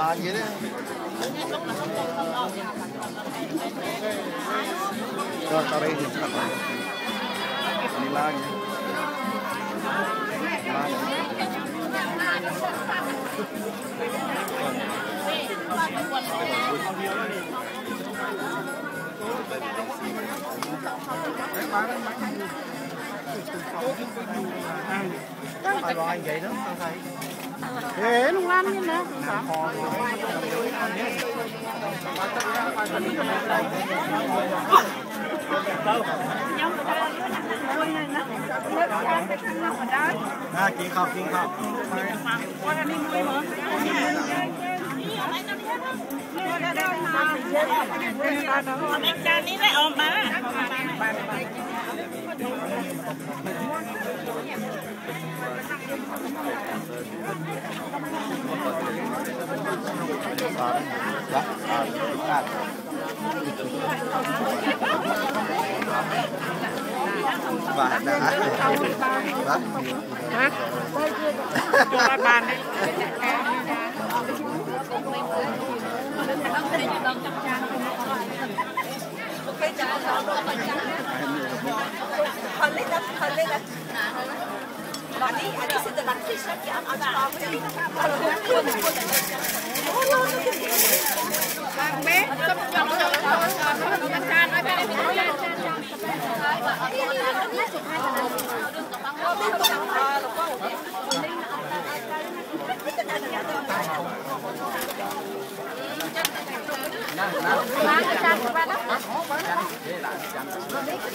là gì đấy rồi tao đây thì chắc là đi la nhỉ phải lo anh vậy đó tao thấy thế nó ăn như nào kiến không cha ní lại ôm ba và đã cho bàn đấy bé